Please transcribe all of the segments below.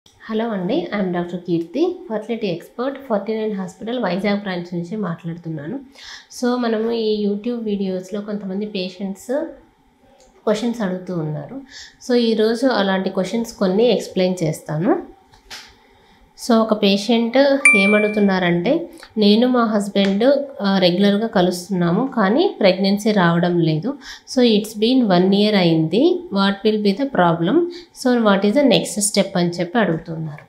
Hello అండి, I'm doctor Keerthi, fertility expert, 49 hospital Vizag branch నుంచి మాట్లాడుతున్నాను. సో మనము ఈ యూట్యూబ్ వీడియోస్లో కొంతమంది పేషెంట్స్ క్వశ్చన్స్ అడుగుతూ ఉన్నారు. సో ఈరోజు అలాంటి క్వశ్చన్స్ కొన్ని ఎక్స్ప్లెయిన్ చేస్తాను. సో ఒక పేషెంట్ ఏమడుగుతున్నారంటే, నేను మా హస్బెండ్ రెగ్యులర్గా కలుస్తున్నాము కానీ ప్రెగ్నెన్సీ రావడం లేదు. సో ఇట్స్ బీన్ 1 year అయింది. What will be the problem? So what is the next step అని చెప్పి అడుగుతున్నారు.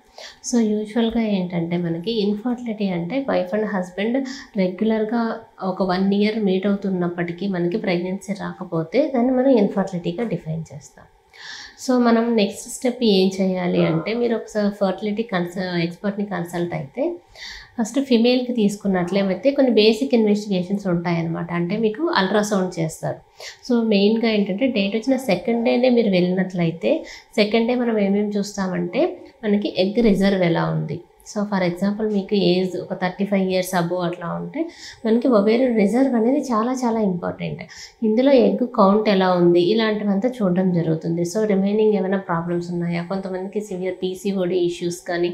సో యూజువల్గా ఏంటంటే మనకి ఇన్ఫర్టిలిటీ అంటే వైఫ్ అండ్ హస్బెండ్ రెగ్యులర్గా ఒక 1 year మీట్ అవుతున్నప్పటికీ మనకి ప్రెగ్నెన్సీ రాకపోతే దాన్ని మనం ఇన్ఫర్టిలిటీగా డిఫైన్ చేస్తాం. సో మనం నెక్స్ట్ స్టెప్ ఏం చేయాలి అంటే, మీరు ఒకసారి ఫర్టిలిటీ ఎక్స్పర్ట్ని కన్సల్ట్ అయితే ఫస్ట్ ఫిమేల్కి తీసుకున్నట్లయితే కొన్ని బేసిక్ ఇన్వెస్టిగేషన్స్ ఉంటాయన్నమాట. అంటే మీకు అల్ట్రాసౌండ్ చేస్తారు. సో మెయిన్గా ఏంటంటే డేట్ వచ్చిన సెకండ్ డేనే మీరు వెళ్ళినట్లయితే సెకండ్ డే మనం ఏమేమి చూస్తామంటే మనకి ఎగ్ రిజర్వ్ ఎలా ఉంది. సో ఫర్ ఎగ్జాంపుల్ మీకు ఏజ్ ఒక 35 years అబోవ్ అట్లా ఉంటే మనకి ఒవేరియన్ రిజర్వ్ అనేది చాలా చాలా ఇంపార్టెంట్. ఇందులో ఎగ్ కౌంట్ ఎలా ఉంది ఇలాంటివంతా చూడడం జరుగుతుంది. సో రిమైనింగ్ ఏమైనా ప్రాబ్లమ్స్ ఉన్నాయా, కొంతమందికి సివియర్ పీసీఓడి ఇష్యూస్ కానీ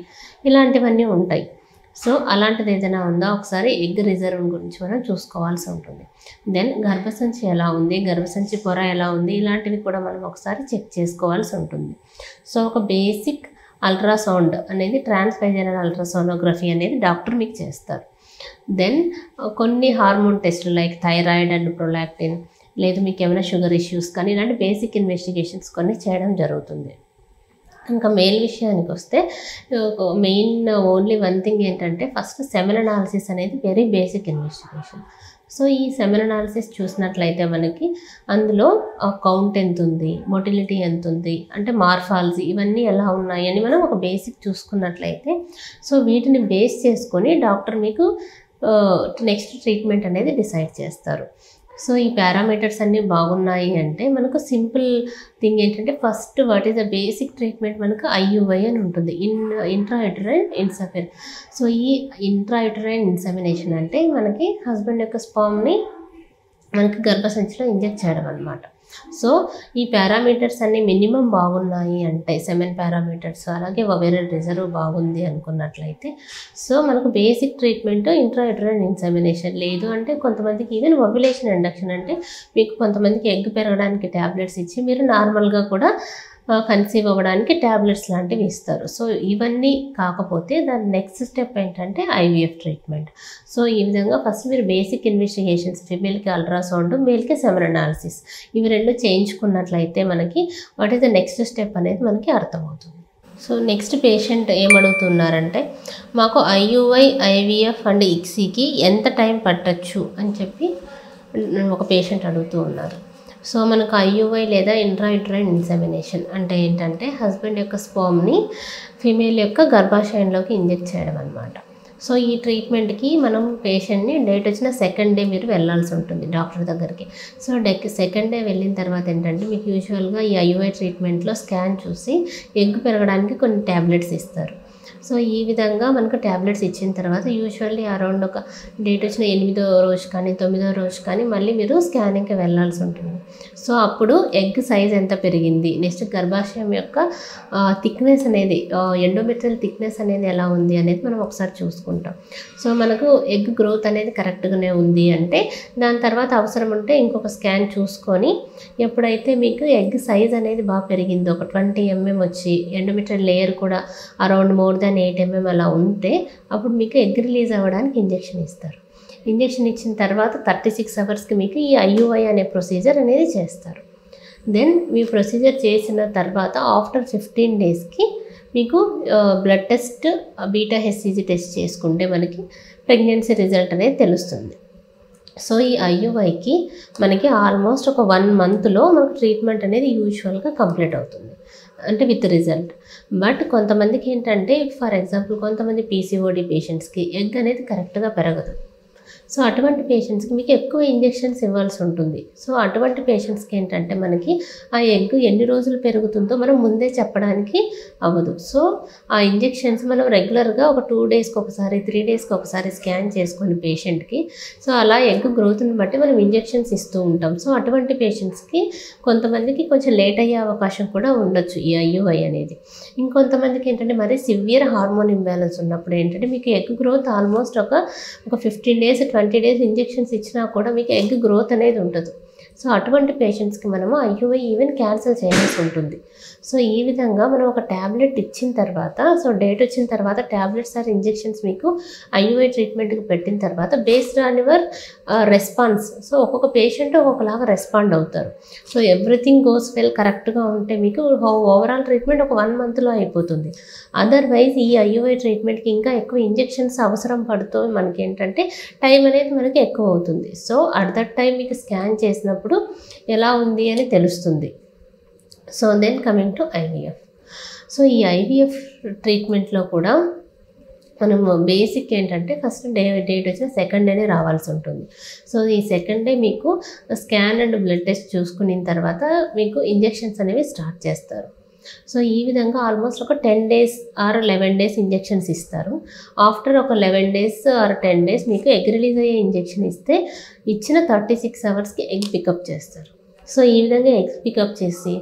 ఇలాంటివన్నీ ఉంటాయి. సో అలాంటిది ఏదైనా ఉందా ఒకసారి ఎగ్ రిజర్వ్ గురించి మనం చూసుకోవాల్సి ఉంటుంది. దెన్ గర్భసంచి ఎలా ఉంది, గర్భసంచి పొర ఎలా ఉంది, ఇలాంటివి కూడా మనం ఒకసారి చెక్ చేసుకోవాల్సి ఉంటుంది. సో ఒక బేసిక్ అల్ట్రాసౌండ్ అనేది ట్రాన్స్వైజనల్ అల్ట్రాసోనోగ్రఫీ అనేది డాక్టర్ మీకు చేస్తారు. దెన్ కొన్ని హార్మోన్ టెస్టులు లైక్ థైరాయిడ్ అండ్ ప్రొలాక్టిన్, లేదు మీకు ఏమైనా షుగర్ ఇష్యూస్ కానీ ఇలాంటి బేసిక్ ఇన్వెస్టిగేషన్స్ కొన్ని చేయడం జరుగుతుంది. ఇంకా మెయిల్ విషయానికి వస్తే మెయిన్ ఓన్లీ వన్ థింగ్ ఏంటంటే ఫస్ట్ సెమెన్ అనాలిసిస్ అనేది వెరీ బేసిక్ ఇన్వెస్టిగేషన్. సో ఈ సెమెన్ అనాలిసిస్ చూసినట్లయితే మనకి అందులో కౌంట్ ఎంత ఉంది, మొటిలిటీ ఎంత ఉంది, అంటే మార్ఫాలజీ ఇవన్నీ ఎలా ఉన్నాయి అని మనం ఒక బేసిక్ చూసుకున్నట్లయితే సో వీటిని బేస్ చేసుకొని డాక్టర్ మీకు నెక్స్ట్ ట్రీట్మెంట్ అనేది డిసైడ్ చేస్తారు. సో ఈ పారామీటర్స్ అన్నీ బాగున్నాయి అంటే మనకు సింపుల్ థింగ్ ఏంటంటే first what is the basic treatment మనకు IUI అని ఉంటుంది, ఇంట్రాయూటరైన్ ఇన్సెమినేషన్. సో ఈ ఇంట్రాయూటరైన్ ఇన్సెమినేషన్ అంటే మనకి హస్బెండ్ యొక్క స్పర్మ్ని మనకి గర్భసంచిలో ఇంజెక్ట్ చేయడం అనమాట. సో ఈ పారామీటర్స్ అన్నీ మినిమం బాగున్నాయి అంటే 7 పారామీటర్స్, అలాగే ఒవేరియన్ రిజర్వ్ బాగుంది అనుకున్నట్లయితే సో మనకు బేసిక్ ట్రీట్మెంట్ ఇంట్రాయూటరైన్ ఇన్సెమినేషన్. లేదు అంటే కొంతమందికి ఈవెన్ ఓవ్యులేషన్ ఇండక్షన్ అంటే మీకు కొంతమందికి ఎగ్ పెరగడానికి ట్యాబ్లెట్స్ ఇచ్చి మీరు నార్మల్గా కూడా కన్సీవ్ అవ్వడానికి ట్యాబ్లెట్స్ లాంటివి ఇస్తారు. సో ఇవన్నీ కాకపోతే దాని నెక్స్ట్ స్టెప్ ఏంటంటే IVF ట్రీట్మెంట్. సో ఈ విధంగా ఫస్ట్ మీరు బేసిక్ ఇన్వెస్టిగేషన్స్ ఫిమేల్కి అల్ట్రాసౌండ్, మేల్కి సెమెన్ అనాలిసిస్ ఇవి రెండు చేయించుకున్నట్లయితే మనకి what is the next step అనేది మనకి అర్థమవుతుంది. సో నెక్స్ట్ పేషెంట్ ఏమడుగుతున్నారంటే, మాకు IUI, IVF అండ్ ICSIకి ఎంత టైం పట్టచ్చు అని చెప్పి ఒక పేషెంట్ అడుగుతూ ఉన్నారు. సో మనకు IUI లేదా ఇంట్రాయూటరైన్ ఇన్సెమినేషన్ అంటే ఏంటంటే హస్బెండ్ యొక్క స్పర్మ్ని ఫీమేల్ యొక్క గర్భాశయంలోకి ఇంజెక్ట్ చేయడం అనమాట. సో ఈ ట్రీట్మెంట్కి మనం పేషెంట్ని డేట్ వచ్చిన సెకండ్ డే మీరు వెళ్ళాల్సి ఉంటుంది డాక్టర్ దగ్గరికి. సో సెకండ్ డే వెళ్ళిన తర్వాత ఏంటంటే మీకు యూజువల్గా ఈ IUI ట్రీట్మెంట్లో స్కాన్ చూసి ఎగ్ పెరగడానికి కొన్ని ట్యాబ్లెట్స్ ఇస్తారు. సో ఈ విధంగా మనకు ట్యాబ్లెట్స్ ఇచ్చిన తర్వాత యూజువల్లీ అరౌండ్ ఒక డేట్ వచ్చిన 8వ రోజు కానీ 9వ రోజు కానీ మళ్ళీ మీరు స్కానింగ్కి వెళ్ళాల్సి ఉంటుంది. సో అప్పుడు ఎగ్ సైజ్ ఎంత పెరిగింది, నెక్స్ట్ గర్భాశయం యొక్క థిక్నెస్ అనేది ఎండోమెట్రియల్ థిక్నెస్ అనేది ఎలా ఉంది అనేది మనం ఒకసారి చూసుకుంటాం. సో మనకు ఎగ్ గ్రోత్ అనేది కరెక్ట్గానే ఉంది అంటే దాని తర్వాత అవసరం ఉంటే ఇంకొక స్కాన్ చూసుకొని ఎప్పుడైతే మీకు ఎగ్ సైజ్ అనేది బాగా పెరిగిందో ఒక 20 mm వచ్చి ఎండోమెట్రియల్ లేయర్ కూడా అరౌండ్ మోర్ దాన్ 8 mm అలా ఉంటే అప్పుడు మీకు ఎగ్ రిలీజ్ అవ్వడానికి ఇంజెక్షన్ ఇస్తారు. ఇంజెక్షన్ ఇచ్చిన తర్వాత 36 hours మీకు ఈ IUI అనే ప్రొసీజర్ అనేది చేస్తారు. దెన్ మీ ప్రొసీజర్ చేసిన తర్వాత ఆఫ్టర్ 15 daysకి మీకు blood test beta HCG test చేసుకుంటే మనకి ప్రెగ్నెన్సీ రిజల్ట్ అనేది తెలుస్తుంది. సో ఈ IUIకి మనకి ఆల్మోస్ట్ ఒక 1 monthలో మనకు ట్రీట్మెంట్ అనేది యూజువల్గా కంప్లీట్ అవుతుంది అంటే విత్ రిజల్ట్. బట్ కొంతమందికి ఏంటంటే ఫర్ ఎగ్జాంపుల్ కొంతమంది PCOD పేషెంట్స్కి ఎగ్ అనేది కరెక్ట్గా పెరగదు. సో అటువంటి పేషెంట్స్కి మీకు ఎక్కువ ఇంజెక్షన్స్ ఇవ్వాల్సి ఉంటుంది. సో అటువంటి పేషెంట్స్కి ఏంటంటే మనకి ఆ ఎగ్ ఎన్ని రోజులు పెరుగుతుందో మనం ముందే చెప్పడానికి అవ్వదు. సో ఆ ఇంజెక్షన్స్ మనం రెగ్యులర్గా ఒక 2 డేస్కి ఒకసారి 3 డేస్కి ఒకసారి స్కాన్ చేసుకొని పేషెంట్కి సో అలా ఎగ్ గ్రోత్ని బట్టి మనం ఇంజెక్షన్స్ ఇస్తూ ఉంటాం. సో అటువంటి పేషెంట్స్కి కొంతమందికి కొంచెం లేట్ అయ్యే అవకాశం కూడా ఉండొచ్చు ఈ IUI అనేది. ఇంకొంతమందికి ఏంటంటే మరి సివియర్ హార్మోన్ ఇంబ్యాలెన్స్ ఉన్నప్పుడు ఏంటంటే మీకు ఎగ్ గ్రోత్ ఆల్మోస్ట్ ఒక 15 డేస్ 20 డేస్ ఇంజెక్షన్స్ ఇచ్చినా కూడా మీకు ఎగ్ గ్రోత్ అనేది ఉండదు. సో అటువంటి పేషెంట్స్కి మనము IUI ఈవెన్ క్యాన్సిల్ చేయాల్సి ఉంటుంది. సో ఈ విధంగా మనం ఒక ట్యాబ్లెట్ ఇచ్చిన తర్వాత సో డేట్ వచ్చిన తర్వాత ట్యాబ్లెట్స్ ఆర్ ఇంజెక్షన్స్ మీకు IUI ట్రీట్మెంట్కి పెట్టిన తర్వాత based on your response so ఒక్కొక్క పేషెంట్ ఒక్కొక్కలాగా రెస్పాండ్ అవుతారు. సో ఎవ్రీథింగ్ గోస్ వెల్ కరెక్ట్గా ఉంటే మీకు ఓవరాల్ ట్రీట్మెంట్ ఒక 1 మంత్లో అయిపోతుంది. అదర్వైజ్ ఈ IUI ట్రీట్మెంట్కి ఇంకా ఎక్కువ ఇంజెక్షన్స్ అవసరం పడుతూ మనకి ఏంటంటే టైం అనేది మనకి ఎక్కువ అవుతుంది. సో అట్ దట్ టైం మీకు స్కాన్ చేసినప్పుడు ఎలా ఉంది అని తెలుస్తుంది. So then coming to IVF. So ఈ IVF ట్రీట్మెంట్లో కూడా మనము బేసిక్ ఏంటంటే ఫస్ట్ డేట్ వచ్చిన సెకండ్ డేనే రావాల్సి ఉంటుంది. సో ఈ సెకండ్ డే మీకు స్కాన్ అండ్ బ్లడ్ టెస్ట్ చూసుకున్న తర్వాత మీకు ఇంజెక్షన్స్ అనేవి స్టార్ట్ చేస్తారు. సో ఈ విధంగా ఆల్మోస్ట్ ఒక 10 డేస్ ఆర్ 11 డేస్ ఇంజెక్షన్స్ ఇస్తారు. ఆఫ్టర్ ఒక 11 డేస్ ఆర్ 10 డేస్ మీకు ఎగ్ రిలీజ్ అయ్యే ఇంజెక్షన్ ఇస్తే ఇచ్చిన 36 అవర్స్కి ఎగ్ పికప్ చేస్తారు. సో ఈ విధంగా ఎగ్ పికప్ చేసి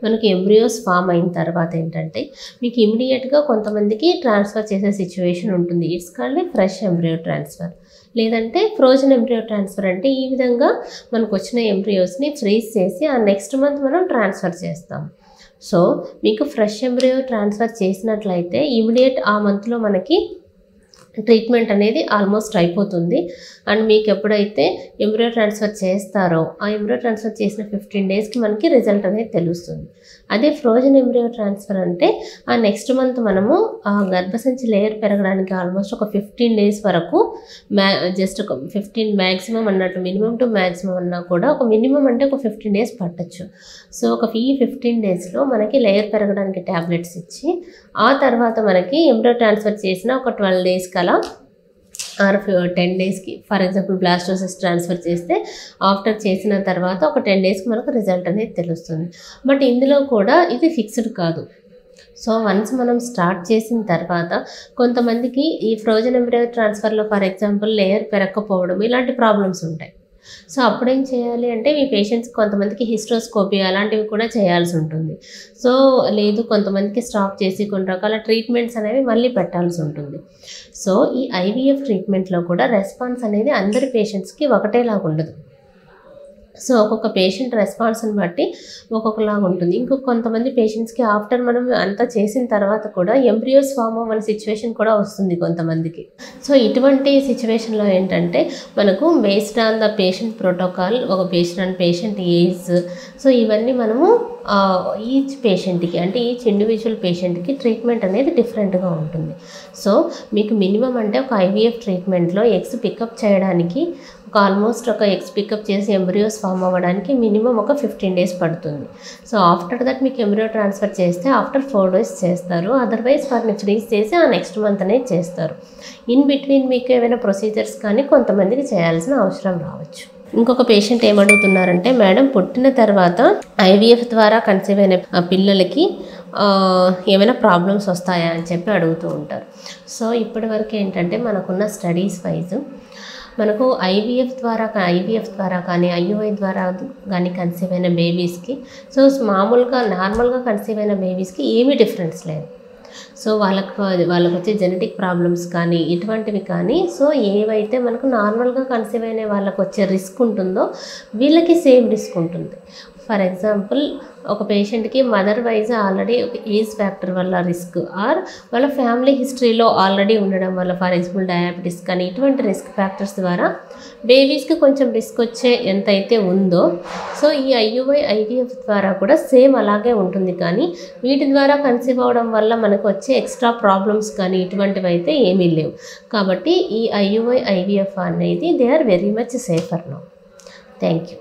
మనకి ఎంబ్రియోస్ ఫామ్ అయిన తర్వాత ఏంటంటే మీకు ఇమీడియట్గా కొంతమందికి ట్రాన్స్ఫర్ చేసే సిచ్యువేషన్ ఉంటుంది. It's called fresh embryo transfer లేదంటే ఫ్రోజన్ ఎంబ్రియో ట్రాన్స్ఫర్. అంటే ఈ విధంగా మనకు వచ్చిన ఎంబ్రియోస్ని ఫ్రీజ్ చేసి ఆ నెక్స్ట్ మంత్ మనం ట్రాన్స్ఫర్ చేస్తాం. సో మీకు ఫ్రెష్ ఎంబ్రియో ట్రాన్స్ఫర్ చేసినట్లయితే ఇమీడియట్ ఆ మంత్లో మనకి ట్రీట్మెంట్ అనేది ఆల్మోస్ట్ అయిపోతుంది. అండ్ మీకు ఎప్పుడైతే ఎంబ్రియో ట్రాన్స్ఫర్ చేస్తారో ఆ ఎంబ్రియో ట్రాన్స్ఫర్ చేసిన 15 డేస్కి మనకి రిజల్ట్ అనేది తెలుస్తుంది. అదే ఫ్రోజన్ ఎంబ్రియో ట్రాన్స్ఫర్ అంటే ఆ నెక్స్ట్ మంత్ మనము ఆ గర్భసంచి లేయర్ పెరగడానికి ఆల్మోస్ట్ ఒక 15 డేస్ వరకు జస్ట్ ఒక 15 మ్యాక్సిమం అన్నట్టు మినిమం టు మ్యాక్సిమం అన్నా కూడా ఒక మినిమం అంటే ఒక 15 డేస్ పట్టచ్చు. సో ఒక 15 డేస్లో మనకి లేయర్ పెరగడానికి ట్యాబ్లెట్స్ ఇచ్చి ఆ తర్వాత మనకి ఎంబ్రియో ట్రాన్స్ఫర్ చేసిన ఒక 12 డేస్కి అలా ఆర్ 10 డేస్కి ఫర్ ఎగ్జాంపుల్ బ్లాస్టోసిస్ ట్రాన్స్ఫర్ చేస్తే ఆఫ్టర్ చేసిన తర్వాత ఒక 10 డేస్కి మనకు రిజల్ట్ అనేది తెలుస్తుంది. బట్ ఇందులో కూడా ఇది ఫిక్స్డ్ కాదు. సో వన్స్ మనం స్టార్ట్ చేసిన తర్వాత కొంతమందికి ఈ ఫ్రోజన్ ఎంబ్రియో ట్రాన్స్ఫర్లో ఫర్ ఎగ్జాంపుల్ లేయర్ పెరగకపోవడం ఇలాంటి ప్రాబ్లమ్స్ ఉంటాయి. సో అప్పుడేం చేయాలి అంటే మీ పేషెంట్స్ కొంతమందికి హిస్ట్రోస్కోపీ అలాంటివి కూడా చేయాల్సి ఉంటుంది. సో లేదు కొంతమందికి స్టాప్ చేసి కొన్ని రకాల ట్రీట్మెంట్స్ అనేవి మళ్ళీ పెట్టాల్సి ఉంటుంది. సో ఈ IVF ట్రీట్మెంట్లో కూడా రెస్పాన్స్ అనేది అందరి పేషెంట్స్కి ఒకటేలాగా ఉండదు. సో ఒక్కొక్క పేషెంట్ రెస్పాన్స్ని బట్టి ఒక్కొక్కలాగా ఉంటుంది. కొంతమంది పేషెంట్స్కి ఆఫ్టర్ మనం అంతా చేసిన తర్వాత కూడా ఎంబ్రియోస్ ఫామ్ అవ్వని సిచ్యువేషన్ కూడా వస్తుంది కొంతమందికి. సో ఇటువంటి సిచ్యువేషన్లో ఏంటంటే మనకు based on the patient protocol ఒక పేషెంట్ ఏజ్ సో ఇవన్నీ మనము ఈచ్ పేషెంట్కి అంటే ఈచ్ ఇండివిజువల్ పేషెంట్కి ట్రీట్మెంట్ అనేది డిఫరెంట్గా ఉంటుంది. సో మీకు మినిమం అంటే ఒక IVF ట్రీట్మెంట్లో ఎగ్స్ పికప్ చేయడానికి ఒక ఆల్మోస్ట్ ఒక ఎగ్స్ పికప్ చేసి ఎంబ్రియోస్ ఫామ్ అవ్వడానికి మినిమం ఒక 15 డేస్ పడుతుంది. సో ఆఫ్టర్ దట్ మీకు ఎంబ్రియో ట్రాన్స్ఫర్ చేస్తే ఆఫ్టర్ 4 డేస్ చేస్తారు. అదర్వైజ్ వాటిని ఫ్రీజ్ చేసి ఆ నెక్స్ట్ మంత్ అనేది చేస్తారు. ఇన్ బిట్వీన్ మీకు ఏమైనా ప్రొసీజర్స్ కానీ కొంతమందికి చేయాల్సిన అవసరం రావచ్చు. ఇంకొక పేషెంట్ ఏమడుగుతున్నారంటే మేడం పుట్టిన తర్వాత IVF ద్వారా కన్సీవ్ అయిన పిల్లలకి ఏమైనా ప్రాబ్లమ్స్ వస్తాయా అని చెప్పి అడుగుతూ ఉంటారు. సో ఇప్పటి వరకు ఏంటంటే మనకున్న స్టడీస్ వైజ్ మనకు IVF ద్వారా కానీ IUI ద్వారా కానీ కన్సీవ్ అయిన బేబీస్కి సో నార్మల్గా కన్సీవ్ అయిన బేబీస్కి ఏమీ డిఫరెన్స్ లేదు. సో వాళ్ళకు వచ్చే జెనెటిక్ ప్రాబ్లమ్స్ కానీ ఇటువంటివి కానీ సో ఏవైతే మనకు నార్మల్గా కన్సీవ్ అయిన వాళ్ళకు వచ్చే రిస్క్ ఉంటుందో వీళ్ళకి సేమ్ రిస్క్ ఉంటుంది. ఫర్ ఎగ్జాంపుల్ ఒక పేషెంట్కి మదర్ వైజ్ ఆల్రెడీ ఒక ఏజ్ ఫ్యాక్టర్ వల్ల రిస్క్ ఆర్ వాళ్ళ ఫ్యామిలీ హిస్టరీలో ఆల్రెడీ ఉండడం వల్ల ఫర్ ఎగ్జాంపుల్ డయాబెటీస్ కానీ ఇటువంటి రిస్క్ ఫ్యాక్టర్స్ ద్వారా బేబీస్కి కొంచెం రిస్క్ వచ్చే ఎంతైతే ఉందో సో ఈ IUI IVF ద్వారా కూడా సేమ్ అలాగే ఉంటుంది. కానీ వీటి ద్వారా కన్సీవ్ అవ్వడం వల్ల మనకు వచ్చే ఎక్స్ట్రా ప్రాబ్లమ్స్ కానీ ఇటువంటివి అయితే ఏమీ లేవు. కాబట్టి ఈ IUI IVF అనేది they are very much safer now. Thank you.